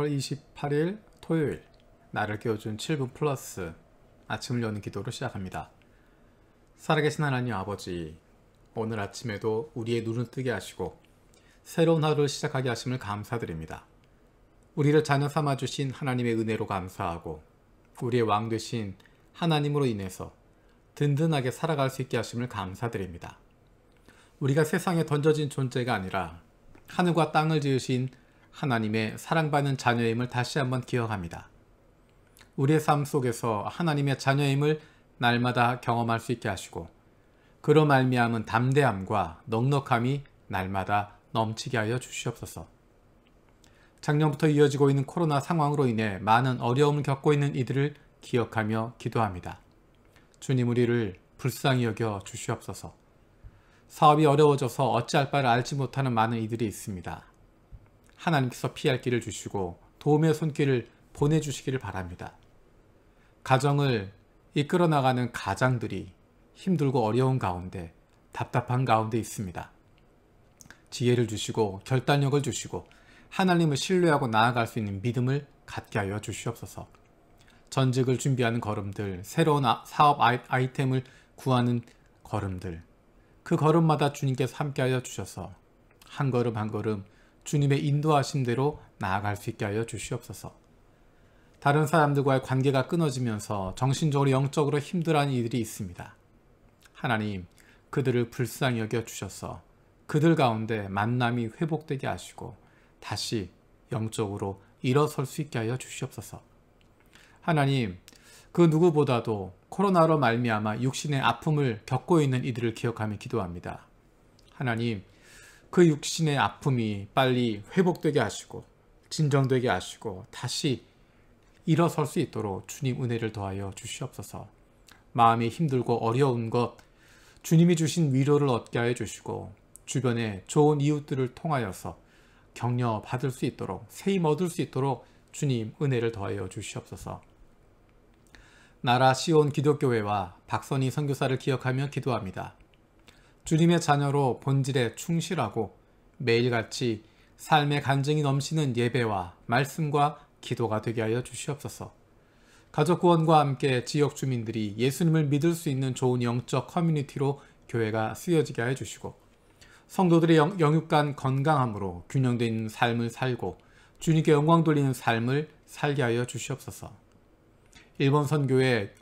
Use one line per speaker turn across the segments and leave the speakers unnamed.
4월 28일 토요일, 나를 깨워준 7분 플러스 아침을 여는 기도로 시작합니다. 살아계신 하나님 아버지, 오늘 아침에도 우리의 눈을 뜨게 하시고 새로운 하루를 시작하게 하심을 감사드립니다. 우리를 자녀 삼아주신 하나님의 은혜로 감사하고 우리의 왕 되신 하나님으로 인해서 든든하게 살아갈 수 있게 하심을 감사드립니다. 우리가 세상에 던져진 존재가 아니라 하늘과 땅을 지으신 하나님의 사랑받는 자녀임을 다시 한번 기억합니다. 우리의 삶 속에서 하나님의 자녀임을 날마다 경험할 수 있게 하시고 그로 말미암은 담대함과 넉넉함이 날마다 넘치게 하여 주시옵소서. 작년부터 이어지고 있는 코로나 상황으로 인해 많은 어려움을 겪고 있는 이들을 기억하며 기도합니다. 주님, 우리를 불쌍히 여겨 주시옵소서. 사업이 어려워져서 어찌할 바를 알지 못하는 많은 이들이 있습니다. 하나님께서 피할 길을 주시고 도움의 손길을 보내주시기를 바랍니다. 가정을 이끌어 나가는 가장들이 힘들고 어려운 가운데 답답한 가운데 있습니다. 지혜를 주시고 결단력을 주시고 하나님을 신뢰하고 나아갈 수 있는 믿음을 갖게 하여 주시옵소서. 전직을 준비하는 걸음들, 새로운 사업 아이템을 구하는 걸음들, 그 걸음마다 주님께서 함께하여 주셔서 한 걸음 한 걸음 주님의 인도하심대로 나아갈 수 있게 하여 주시옵소서. 다른 사람들과의 관계가 끊어지면서 정신적으로 영적으로 힘들어하는 이들이 있습니다. 하나님, 그들을 불쌍히 여겨 주셔서 그들 가운데 만남이 회복되게 하시고 다시 영적으로 일어설 수 있게 하여 주시옵소서. 하나님, 그 누구보다도 코로나로 말미암아 육신의 아픔을 겪고 있는 이들을 기억하며 기도합니다. 하나님, 그 육신의 아픔이 빨리 회복되게 하시고 진정되게 하시고 다시 일어설 수 있도록 주님 은혜를 더하여 주시옵소서. 마음이 힘들고 어려운 것 주님이 주신 위로를 얻게 하여 주시고 주변에 좋은 이웃들을 통하여서 격려 받을 수 있도록 세임 얻을 수 있도록 주님 은혜를 더하여 주시옵소서. 나라 시온 기독교회와 박선희 선교사를 기억하며 기도합니다. 주님의 자녀로 본질에 충실하고 매일같이 삶의 간증이 넘치는 예배와 말씀과 기도가 되게 하여 주시옵소서. 가족 구원과 함께 지역 주민들이 예수님을 믿을 수 있는 좋은 영적 커뮤니티로 교회가 쓰여지게 하여 주시고 성도들의 영육간 건강함으로 균형되어 있는 삶을 살고 주님께 영광 돌리는 삶을 살게 하여 주시옵소서. 일본 선교회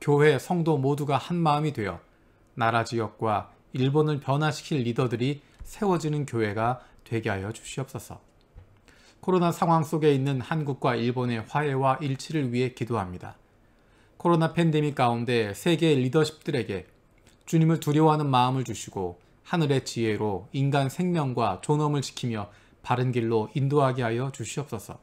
교회 성도 모두가 한 마음이 되어 나라 지역과 일본을 변화시킬 리더들이 세워지는 교회가 되게 하여 주시옵소서. 코로나 상황 속에 있는 한국과 일본의 화해와 일치를 위해 기도합니다. 코로나 팬데믹 가운데 세계의 리더십들에게 주님을 두려워하는 마음을 주시고 하늘의 지혜로 인간 생명과 존엄을 지키며 바른 길로 인도하게 하여 주시옵소서.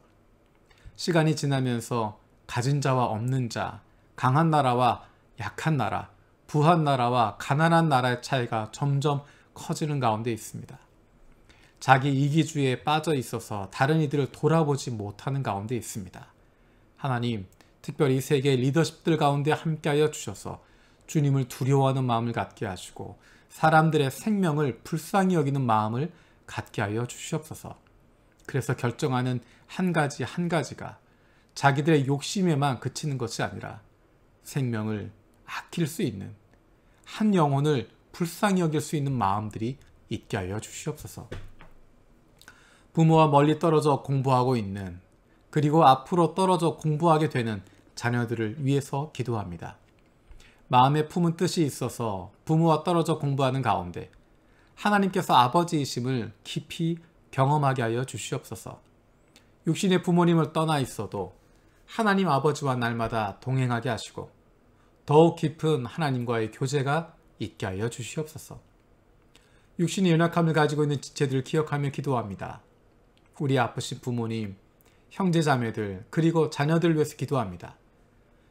시간이 지나면서 가진 자와 없는 자, 강한 나라와 약한 나라, 부한 나라와 가난한 나라의 차이가 점점 커지는 가운데 있습니다. 자기 이기주의에 빠져 있어서 다른 이들을 돌아보지 못하는 가운데 있습니다. 하나님, 특별히 세계 리더십들 가운데 함께하여 주셔서 주님을 두려워하는 마음을 갖게 하시고 사람들의 생명을 불쌍히 여기는 마음을 갖게 하여 주시옵소서. 그래서 결정하는 한 가지 한 가지가 자기들의 욕심에만 그치는 것이 아니라 생명을 아낄 수 있는 한 영혼을 불쌍히 여길 수 있는 마음들이 있게 하여 주시옵소서. 부모와 멀리 떨어져 공부하고 있는 그리고 앞으로 떨어져 공부하게 되는 자녀들을 위해서 기도합니다. 마음에 품은 뜻이 있어서 부모와 떨어져 공부하는 가운데 하나님께서 아버지이심을 깊이 경험하게 하여 주시옵소서. 육신의 부모님을 떠나 있어도 하나님 아버지와 날마다 동행하게 하시고 더욱 깊은 하나님과의 교제가 있게 하여 주시옵소서. 육신의 연약함을 가지고 있는 지체들을 기억하며 기도합니다. 우리 아프신 부모님, 형제자매들 그리고 자녀들을 위해서 기도합니다.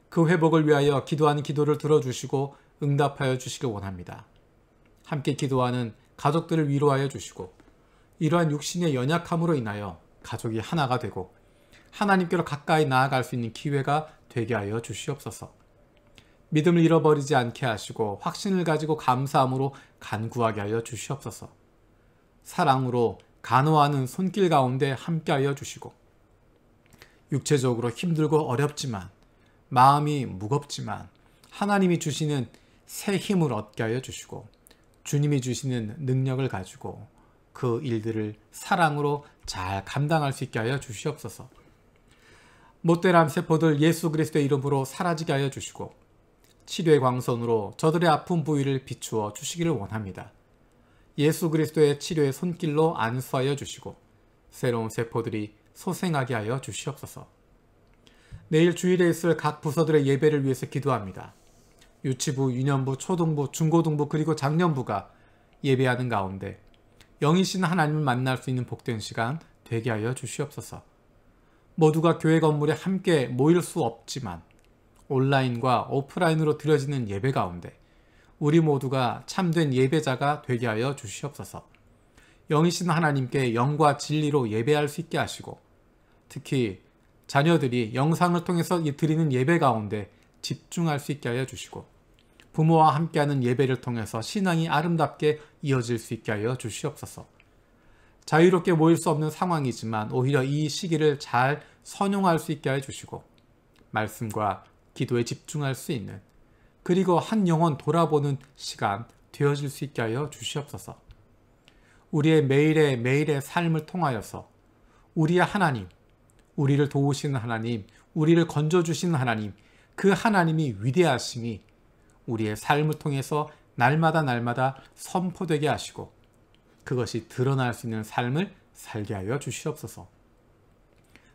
그 회복을 위하여 기도하는 기도를 들어주시고 응답하여 주시길 원합니다. 함께 기도하는 가족들을 위로하여 주시고 이러한 육신의 연약함으로 인하여 가족이 하나가 되고 하나님께로 가까이 나아갈 수 있는 기회가 되게 하여 주시옵소서. 믿음을 잃어버리지 않게 하시고 확신을 가지고 감사함으로 간구하게 하여 주시옵소서. 사랑으로 간호하는 손길 가운데 함께하여 주시고 육체적으로 힘들고 어렵지만, 마음이 무겁지만 하나님이 주시는 새 힘을 얻게 하여 주시고, 주님이 주시는 능력을 가지고 그 일들을 사랑으로 잘 감당할 수 있게 하여 주시옵소서. 못된 암세포들 예수 그리스도의 이름으로 사라지게 하여 주시고, 치료의 광선으로 저들의 아픈 부위를 비추어 주시기를 원합니다. 예수 그리스도의 치료의 손길로 안수하여 주시고 새로운 세포들이 소생하게 하여 주시옵소서. 내일 주일에 있을 각 부서들의 예배를 위해서 기도합니다. 유치부, 유년부, 초등부, 중고등부 그리고 작년부가 예배하는 가운데 영이신 하나님을 만날 수 있는 복된 시간 되게 하여 주시옵소서. 모두가 교회 건물에 함께 모일 수 없지만 온라인과 오프라인으로 드려지는 예배 가운데 우리 모두가 참된 예배자가 되게 하여 주시옵소서. 영이신 하나님께 영과 진리로 예배할 수 있게 하시고, 특히 자녀들이 영상을 통해서 드리는 예배 가운데 집중할 수 있게 하여 주시고, 부모와 함께하는 예배를 통해서 신앙이 아름답게 이어질 수 있게 하여 주시옵소서. 자유롭게 모일 수 없는 상황이지만 오히려 이 시기를 잘 선용할 수 있게 하여 주시고, 말씀과 기도에 집중할 수 있는, 그리고 한 영혼 돌아보는 시간 되어질 수 있게 하여 주시옵소서. 우리의 매일의 삶을 통하여서 우리의 하나님, 우리를 도우시는 하나님, 우리를 건져주시는 하나님, 그 하나님이 위대하심이 우리의 삶을 통해서 날마다 선포되게 하시고 그것이 드러날 수 있는 삶을 살게 하여 주시옵소서.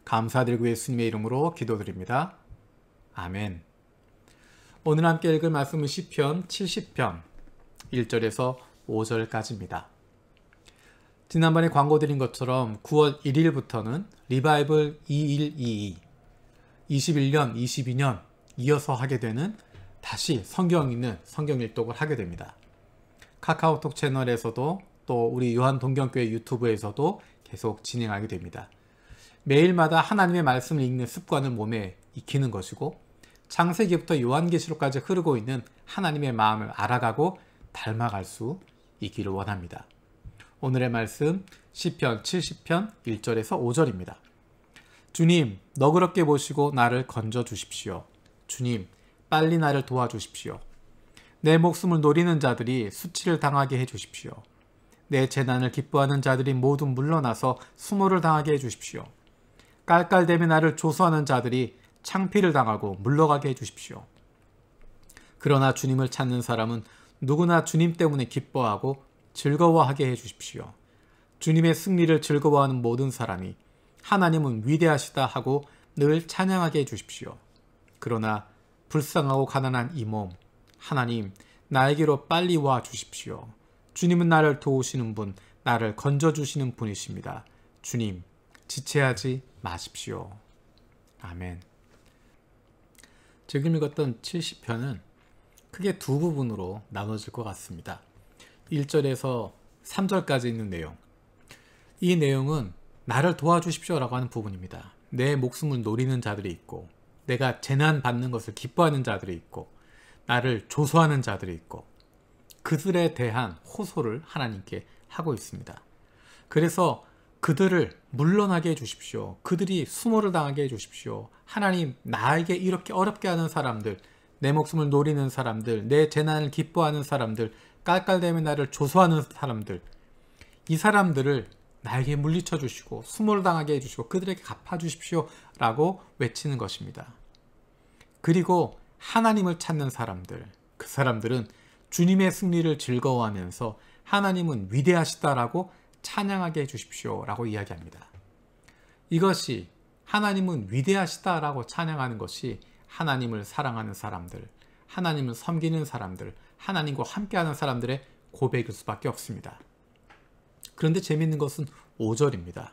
감사드리고 예수님의 이름으로 기도드립니다. 아멘. 오늘 함께 읽을 말씀은 시편 70편 1절에서 5절까지입니다. 지난번에 광고 드린 것처럼 9월 1일부터는 리바이벌 2122 21년, 22년 이어서 하게 되는 다시 성경 읽는 성경 일독을 하게 됩니다. 카카오톡 채널에서도 또 우리 요한동경교회 유튜브에서도 계속 진행하게 됩니다. 매일마다 하나님의 말씀을 읽는 습관을 몸에 익히는 것이고, 창세기부터 요한계시록까지 흐르고 있는 하나님의 마음을 알아가고 닮아갈 수 있기를 원합니다. 오늘의 말씀 시편 70편 1절에서 5절입니다. 주님, 너그럽게 보시고 나를 건져 주십시오. 주님, 빨리 나를 도와주십시오. 내 목숨을 노리는 자들이 수치를 당하게 해주십시오. 내 재난을 기뻐하는 자들이 모두 물러나서 수모를 당하게 해주십시오. 깔깔대며 나를 조소하는 자들이 창피를 당하고 물러가게 해주십시오. 그러나 주님을 찾는 사람은 누구나 주님 때문에 기뻐하고 즐거워하게 해주십시오. 주님의 승리를 즐거워하는 모든 사람이 하나님은 위대하시다 하고 늘 찬양하게 해주십시오. 그러나 불쌍하고 가난한 이 몸, 하나님, 나에게로 빨리 와 주십시오. 주님은 나를 도우시는 분, 나를 건져주시는 분이십니다. 주님, 지체하지 마십시오. 아멘. 지금 읽었던 70편은 크게 두 부분으로 나눠질 것 같습니다. 1절에서 3절까지 있는 내용. 이 내용은 나를 도와주십시오 라고 하는 부분입니다. 내 목숨을 노리는 자들이 있고, 내가 재난 받는 것을 기뻐하는 자들이 있고, 나를 조소하는 자들이 있고, 그들에 대한 호소를 하나님께 하고 있습니다. 그래서 그들을 물러나게 해주십시오. 그들이 수모를 당하게 해주십시오. 하나님, 나에게 이렇게 어렵게 하는 사람들, 내 목숨을 노리는 사람들, 내 재난을 기뻐하는 사람들, 깔깔대며 나를 조소하는 사람들, 이 사람들을 나에게 물리쳐 주시고 수모를 당하게 해주시고 그들에게 갚아주십시오 라고 외치는 것입니다. 그리고 하나님을 찾는 사람들, 그 사람들은 주님의 승리를 즐거워하면서 하나님은 위대하시다라고 찬양하게 해주십시오 라고 이야기합니다. 이것이 하나님은 위대하시다라고 찬양하는 것이 하나님을 사랑하는 사람들, 하나님을 섬기는 사람들, 하나님과 함께하는 사람들의 고백일 수밖에 없습니다. 그런데 재미있는 것은 5절입니다.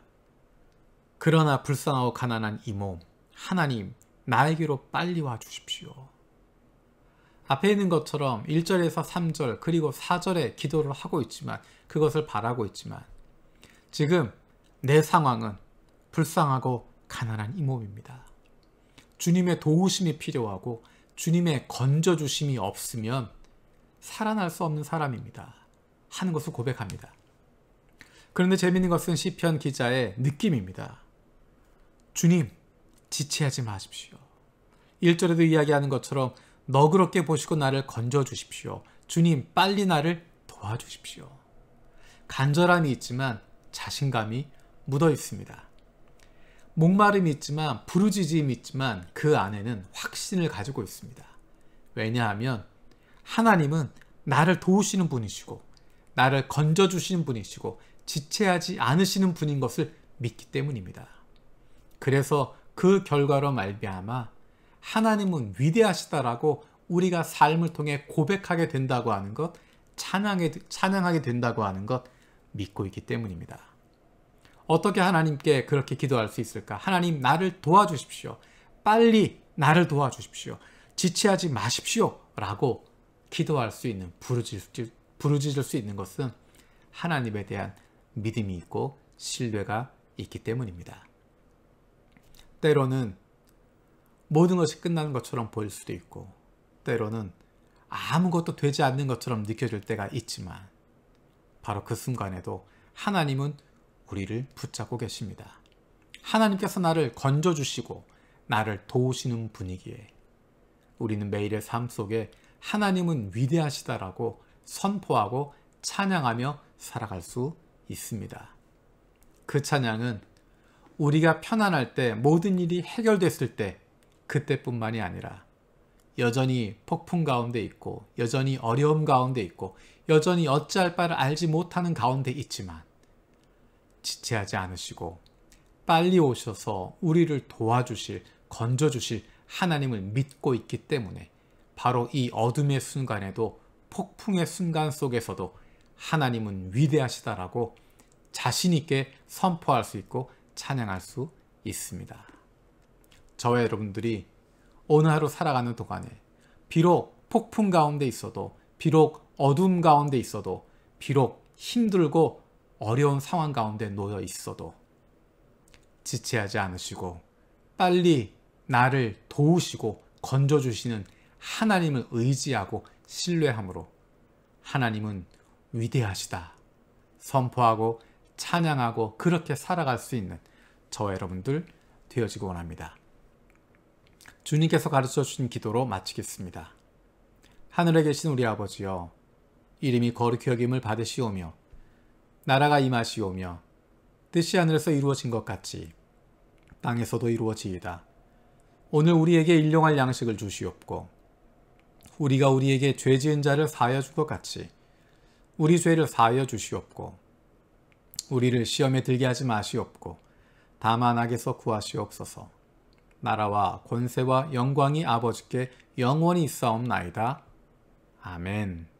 그러나 불쌍하고 가난한 이 몸, 하나님, 나에게로 빨리 와 주십시오. 앞에 있는 것처럼 1절에서 3절 그리고 4절에 기도를 하고 있지만, 그것을 바라고 있지만, 지금 내 상황은 불쌍하고 가난한 이 몸입니다. 주님의 도우심이 필요하고 주님의 건져주심이 없으면 살아날 수 없는 사람입니다 하는 것을 고백합니다. 그런데 재미있는 것은 시편 기자의 느낌입니다. 주님, 지체하지 마십시오. 1절에도 이야기하는 것처럼 너그럽게 보시고 나를 건져주십시오. 주님, 빨리 나를 도와주십시오. 간절함이 있지만 자신감이 묻어 있습니다. 목마름이 있지만, 부르짖음이 있지만 그 안에는 확신을 가지고 있습니다. 왜냐하면 하나님은 나를 도우시는 분이시고 나를 건져주시는 분이시고 지체하지 않으시는 분인 것을 믿기 때문입니다. 그래서 그 결과로 말미암아 하나님은 위대하시다라고 우리가 삶을 통해 고백하게 된다고 하는 것, 찬양하게 된다고 하는 것 믿고 있기 때문입니다. 어떻게 하나님께 그렇게 기도할 수 있을까? 하나님, 나를 도와주십시오. 빨리 나를 도와주십시오. 지체하지 마십시오. 라고 기도할 수 있는, 부르짖을 수 있는 것은 하나님에 대한 믿음이 있고 신뢰가 있기 때문입니다. 때로는 모든 것이 끝나는 것처럼 보일 수도 있고, 때로는 아무것도 되지 않는 것처럼 느껴질 때가 있지만, 바로 그 순간에도 하나님은 우리를 붙잡고 계십니다. 하나님께서 나를 건져주시고 나를 도우시는 분이기에 우리는 매일의 삶 속에 하나님은 위대하시다라고 선포하고 찬양하며 살아갈 수 있습니다. 그 찬양은 우리가 편안할 때, 모든 일이 해결됐을 때, 그때뿐만이 아니라 여전히 폭풍 가운데 있고, 여전히 어려움 가운데 있고, 여전히 어찌할 바를 알지 못하는 가운데 있지만 지체하지 않으시고 빨리 오셔서 우리를 도와주실, 건져주실 하나님을 믿고 있기 때문에 바로 이 어둠의 순간에도, 폭풍의 순간 속에서도 하나님은 위대하시다라고 자신 있게 선포할 수 있고 찬양할 수 있습니다. 저와 여러분들이 오늘 하루 살아가는 동안에 비록 폭풍 가운데 있어도, 비록 어둠 가운데 있어도, 비록 힘들고 어려운 상황 가운데 놓여 있어도 지체하지 않으시고 빨리 나를 도우시고 건져주시는 하나님을 의지하고 신뢰함으로 하나님은 위대하시다 선포하고 찬양하고 그렇게 살아갈 수 있는 저와 여러분들 되어지고 원합니다. 주님께서 가르쳐 주신 기도로 마치겠습니다. 하늘에 계신 우리 아버지여, 이름이 거룩히 여김을 받으시오며 나라가 임하시오며 뜻이 하늘에서 이루어진 것 같이 땅에서도 이루어지이다. 오늘 우리에게 일용할 양식을 주시옵고 우리가 우리에게 죄 지은 자를 사하여 준 것 같이 우리 죄를 사하여 주시옵고 우리를 시험에 들게 하지 마시옵고 다만 악에서 구하시옵소서. 나라와 권세와 영광이 아버지께 영원히 있사옵나이다. 아멘.